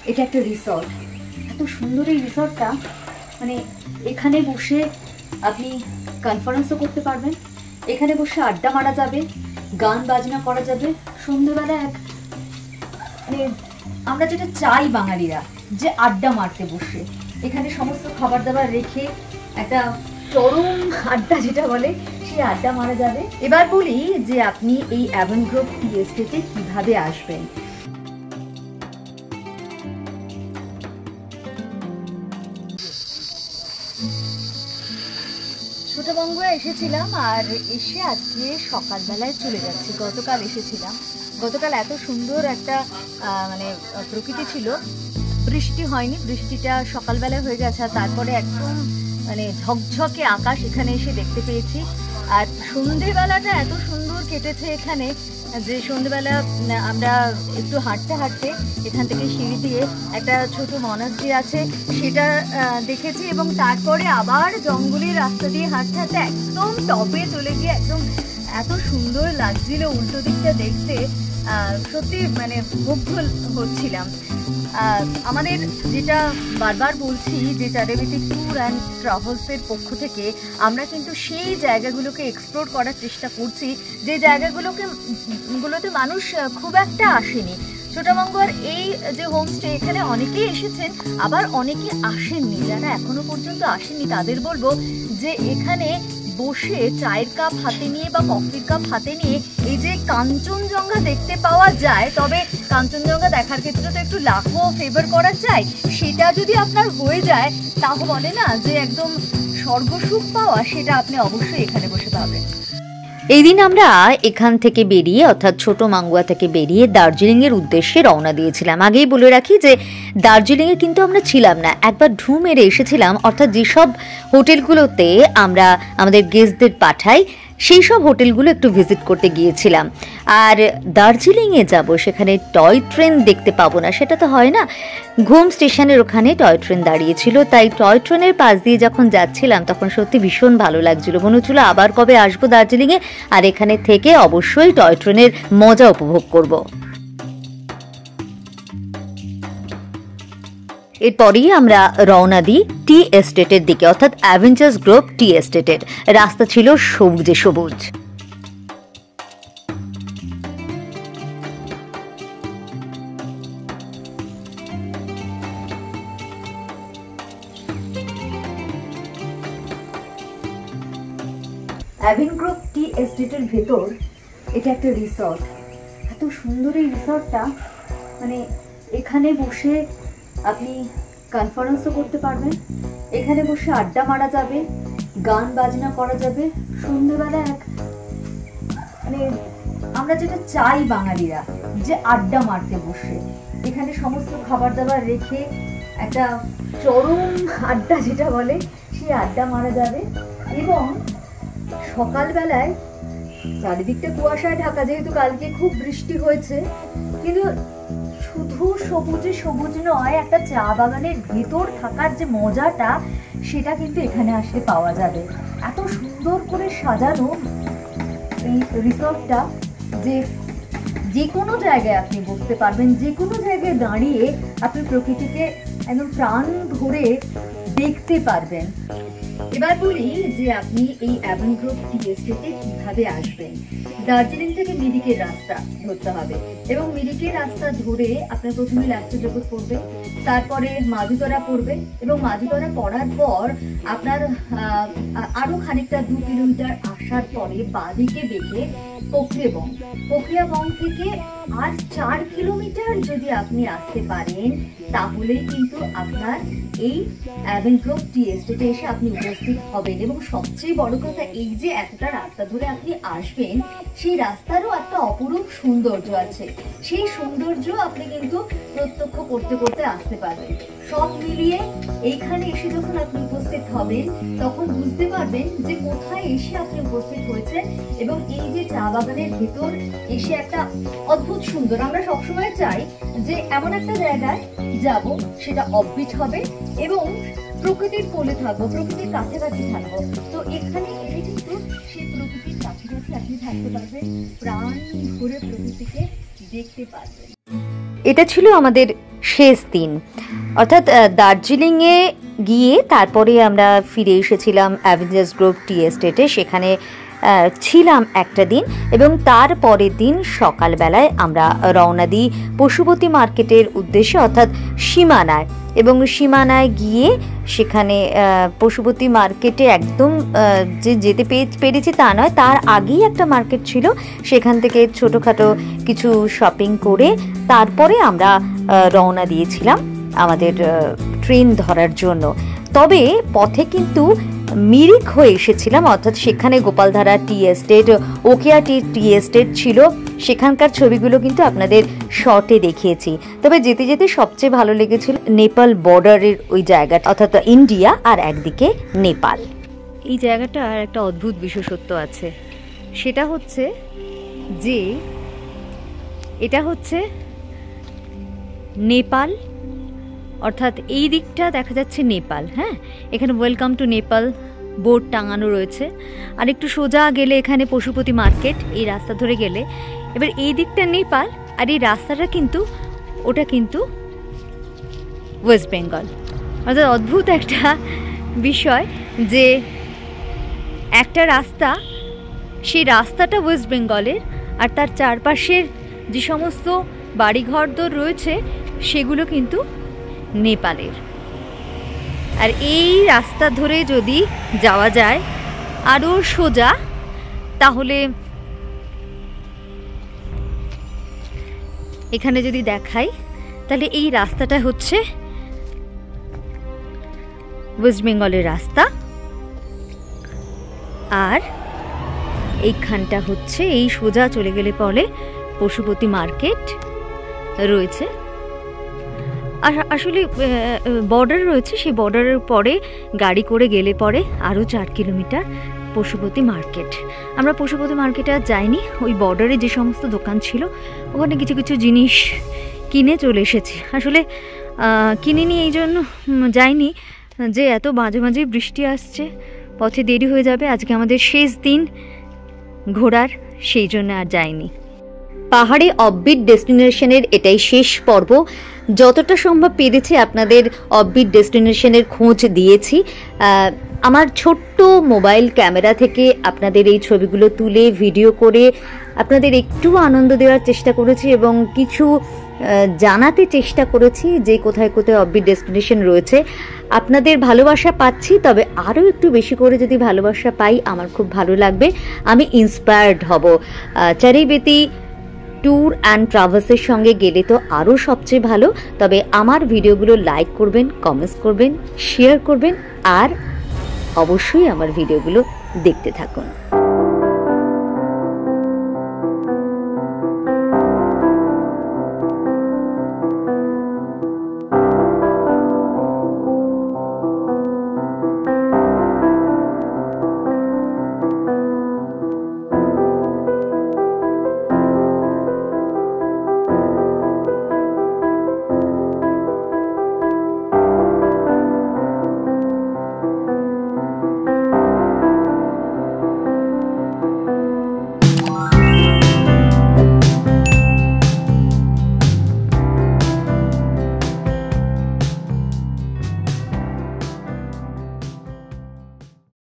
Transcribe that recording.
এটা একটা রিসর্ট। এত সুন্দর এই রিসর্টটা, মানে এখানে বসে আপনি কনফারেন্সও করতে পারবেন, এখানে বসে আড্ডা মারা যাবে, গান বাজনা করা যাবে। সন্ধ্যেবেলা এক মানে আমরা যেটা চাই বাঙালিরা, যে আড্ডা মারতে বসে এখানে সমস্ত খাবার দাবার রেখে একটা চরম আড্ডা যেটা বলে, সেই আড্ডা মারা যাবে। এবার বলি যে আপনি এই অ্যাভেনগ্রোভ টি এস্টেটে কিভাবে আসবেন। ছোটবঙ্গরা এসেছিলাম, আর এসে আজকে সকালবেলায় চলে যাচ্ছি। গতকাল এসেছিলাম, গতকাল এত সুন্দর একটা মানে প্রকৃতি ছিল, বৃষ্টি হয়নি, বৃষ্টিটা সকালবেলায় হয়ে গেছে, আর তারপরে একদম মানে ঝকঝকে আকাশ এখানে এসে দেখতে পেয়েছি। আর সন্ধেবেলাটা এত সুন্দর কেটেছে এখানে, যে সন্ধেবেলা আমরা একটু হাঁটতে হাঁটতে এখান থেকে সিঁড়ি দিয়ে একটা ছোট মনাস্ট্রি আছে সেটা দেখেছি, এবং তারপরে আবার জঙ্গলের রাস্তা দিয়ে হাঁটতে হাঁটতে একদম টপে চলে গিয়ে একদম এত সুন্দর লাগছিল উল্টো দিকটা দেখতে, সত্যি মানে মুগ্ধ হচ্ছিলাম। আমাদের যেটা বারবার বলছি যে চারিদিক ট্যুর অ্যান্ড ট্রাভেলসের পক্ষ থেকে আমরা কিন্তু সেই জায়গাগুলোকে এক্সপ্লোর করার চেষ্টা করছি, যে জায়গাগুলোতে মানুষ খুব একটা আসেনি। ছোটবঙ্গর এই যে হোমস্টে, এখানে অনেকেই এসেছেন, আবার অনেকে আসেননি। যারা এখনো পর্যন্ত আসেননি তাদের বলবো যে এখানে বসে চায়ের কাপ হাতে নিয়ে বা কফির কাপ হাতে নিয়ে এই যে কাঞ্চনজঙ্ঘা দেখতে পাওয়া যায়, তবে কাঞ্চনজঙ্ঘা দেখার ক্ষেত্রে তো একটু লাখও ফেভার করা চাই, সেটা যদি আপনার হয়ে যায় তাও বলে না যে একদম স্বর্গসুখ পাওয়া, সেটা আপনি অবশ্যই এখানে বসে পাবেন। এই দিন আমরা এখান থেকে বেরিয়ে, অর্থাৎ ছোট মাঙ্গুয়া থেকে বেরিয়ে দার্জিলিংয়ের উদ্দেশ্যে রওনা দিয়েছিলাম। আগেই বলে রাখি যে দার্জিলিংয়ে কিন্তু আমরা ছিলাম না, একবার ঢু মেরে এসেছিলাম। অর্থাৎ যেসব হোটেলগুলোতে আমরা আমাদের গেস্টদের পাঠাই সেই সব হোটেলগুলো একটু ভিজিট করতে গিয়েছিলাম। আর দার্জিলিংয়ে যাব, সেখানে টয় ট্রেন দেখতে পাবো না, সেটা তো হয় না। ঘুম স্টেশনের ওখানে টয় ট্রেন দাঁড়িয়েছিল, তাই টয় ট্রেনের পাশ দিয়ে যখন যাচ্ছিলাম তখন সত্যি ভীষণ ভালো লাগছিল। মনে হচ্ছিল আবার কবে আসবো দার্জিলিংয়ে, আর এখানে থেকে অবশ্যই টয় ট্রেনের মজা উপভোগ করব। এরপরই আমরা রওনা দিই টি এস্টেটের দিকে, অর্থাৎ অ্যাভেঞ্জার্স গ্রোভ টি এস্টেটের। রাস্তা ছিল সবুজে সবুজ। অ্যাভেনগ্রোভ টি এস্টেটের ভেতর এটা একটা রিসর্ট। এত সুন্দর এই রিসর্টটা, মানে এখানে বসে আপনি কনফারেন্সও করতে পারবেন, এখানে বসে আড্ডা মারা যাবে, গান বাজনা করা যাবে। সন্ধ্যেবেলা এক মানে আমরা যেটা চাই বাঙালিরা, যে আড্ডা মারতে বসে এখানে সমস্ত খাবার দাবার রেখে একটা চরম আড্ডা যেটা বলে, সেই আড্ডা মারা যাবে। এবং সকালবেলায় চারিদিকটা কুয়াশায় ঢাকা, যেহেতু কালকে খুব বৃষ্টি হয়েছে, কিন্তু শুধু সবুজে সবুজ নয়, একটা চা বাগানের ভেতর থাকার যে মজাটা, সেটা কিন্তু এখানে আসলে পাওয়া যাবে। এত সুন্দর করে সাজানো এই রিসর্টটা, যে কোনো জায়গায় আপনি বসতে পারবেন, যে কোনো জায়গায় দাঁড়িয়ে আপনি প্রকৃতিকে একদম প্রাণ ভরে দেখতে পারবেন। এবার বলি যে আপনি এই অ্যাভেনগ্রোভ টি এস্টেটে কিভাবে আসবেন। দার্জিলিং থেকে মিরিকের রাস্তা ধরতে হবে, এবং মিরিকের রাস্তা ধরে আপনার প্রথমে লাচ্চা জগৎ পড়বে, তারপরে মাঝুতরা পড়বে, এবং মাঝুতরা পড়ার পর আপনার আরো খানিকটা 2 কিলোমিটার আসার পরে বাঁদিকে বেঁকে প্রক্রিয়াবং থেকে আর 4 কিলোমিটার যদি আপনি আসতে পারেন, তাহলেই কিন্তু আপনার এই অ্যাভেনগ্রোভ টি এস্টেটে এসে আপনি উপস্থিত হবেন। এবং সবচেয়ে বড় কথা, এই যে এতটা রাস্তা ধরে আপনি আসবেন, সেই রাস্তারও একটা অপরূপ সৌন্দর্য আছে, সেই সৌন্দর্য আপনি কিন্তু প্রত্যক্ষ করতে করতে আসতে পারবেন। সব মিলিয়ে এইখানে এসে যখন আপনি উপস্থিত হবেন, তখন বুঝতে পারবেন যে কোথায় এসে আপনি উপস্থিত হয়েছেন। এবং এই যে চা বাগানের ভেতর এসে একটা অদ্ভুত সুন্দর, আমরা সবসময় চাই যে এমন একটা জায়গায় যাব সেটা অফবিট হবে এবং প্রকৃতির কোলে থাকবো, প্রকৃতির কাছাকাছি থাকবো। তো এখানে এসে কিন্তু সেই প্রকৃতির কাছাকাছি আপনি থাকতে পারবেন, প্রাণ ভরে প্রকৃতিকে দেখতে পারবেন। এটা ছিল আমাদের শেষ দিন, অর্থাৎ দার্জিলিংয়ে গিয়ে তারপরে আমরা ফিরে এসেছিলাম অ্যাভেঞ্জার্স গ্রোভ টি এস্টেটে। সেখানে ছিলাম একটা দিন এবং তার পরের দিন সকালবেলায় আমরা রওনা দিই পশুপতি মার্কেটের উদ্দেশ্যে, অর্থাৎ সীমানায়। এবং সীমানায় গিয়ে সেখানে পশুপতি মার্কেটে একদম যে যেতে পেরেছি তা নয়, তার আগেই একটা মার্কেট ছিল, সেখান থেকে ছোটোখাটো কিছু শপিং করে তারপরে আমরা রওনা দিয়েছিলাম আমাদের ট্রেন ধরার জন্য। তবে পথে কিন্তু মিরিক হয়ে এসেছিলাম, অর্থাৎ সেখানে Gopaldhara tea estate, Okayti tea estate ছিল, সেখানকার ছবিগুলো কিন্তু আপনাদের শর্টে দেখিয়েছি। তবে যেতে যেতে সবচেয়ে ভালো লেগেছিল নেপাল বর্ডারের ওই জায়গাটা, অর্থাৎ ইন্ডিয়া আর একদিকে নেপাল। এই জায়গাটার একটা অদ্ভুত বিশেষত্ব আছে, সেটা হচ্ছে যে এটা হচ্ছে নেপাল, অর্থাৎ এই দিকটা দেখা যাচ্ছে নেপাল। হ্যাঁ, এখানে ওয়েলকাম টু নেপাল বোর্ড টাঙানো রয়েছে। আর একটু সোজা গেলে এখানে পশুপতি মার্কেট, এই রাস্তা ধরে গেলে এবার এই দিকটা নেপাল, আর এই রাস্তাটা কিন্তু ওটা কিন্তু ওয়েস্ট বেঙ্গল। অর্থাৎ অদ্ভুত একটা বিষয় যে একটা রাস্তা, সেই রাস্তাটা ওয়েস্ট বেঙ্গলের, আর তার চারপাশের যে সমস্ত বাড়িঘরদোর রয়েছে সেগুলো কিন্তু নেপালের। আর এই রাস্তা ধরে যদি যাওয়া যায় আরও সোজা, তাহলে এখানে যদি দেখাই তাহলে এই রাস্তাটা হচ্ছে ওয়েস্ট বেঙ্গলের রাস্তা, আর এইখানটা হচ্ছে এই সোজা চলে গেলে পরে পশুপতি মার্কেট রয়েছে। আর আসলে বর্ডার রয়েছে, সেই বর্ডারের পরে গাড়ি করে গেলে পরে আরও 4 কিলোমিটার পশুপতি মার্কেট। আমরা পশুপতি মার্কেটে আর যাইনি, ওই বর্ডারে যে সমস্ত দোকান ছিল ওখানে কিছু কিছু জিনিস কিনে চলে এসেছি। আসলে কিনিনি এই জন্য যাইনি যে এত মাঝে মাঝে বৃষ্টি আসছে, পথে দেরি হয়ে যাবে, আজকে আমাদের শেষ দিন ঘোরার, সেই জন্য আর যাইনি। পাহাড়ে অফবিট ডেস্টিনেশনের এটাই শেষ পর্ব। যতটা সম্ভব পেরেছি আপনাদের অফবিট ডেস্টিনেশনের খোঁজ দিয়েছি। আমার ছোট্ট মোবাইল ক্যামেরা থেকে আপনাদের এই ছবিগুলো তুলে ভিডিও করে আপনাদের একটু আনন্দ দেওয়ার চেষ্টা করেছি এবং কিছু জানাতে চেষ্টা করেছি যে কোথায় কোথায় অফবিট ডেস্টিনেশন রয়েছে। আপনাদের ভালোবাসা পাচ্ছি, তবে আরও একটু বেশি করে যদি ভালোবাসা পাই আমার খুব ভালো লাগবে, আমি ইন্সপায়ার্ড হব। চারিবেতি ট্যুর অ্যান্ড ট্রাভেলসের সঙ্গে গেলে তো আরও সবচেয়ে ভালো। তবে আমার ভিডিওগুলো লাইক করবেন, কমেন্টস করবেন, শেয়ার করবেন, আর অবশ্যই আমার ভিডিওগুলো দেখতে থাকুন।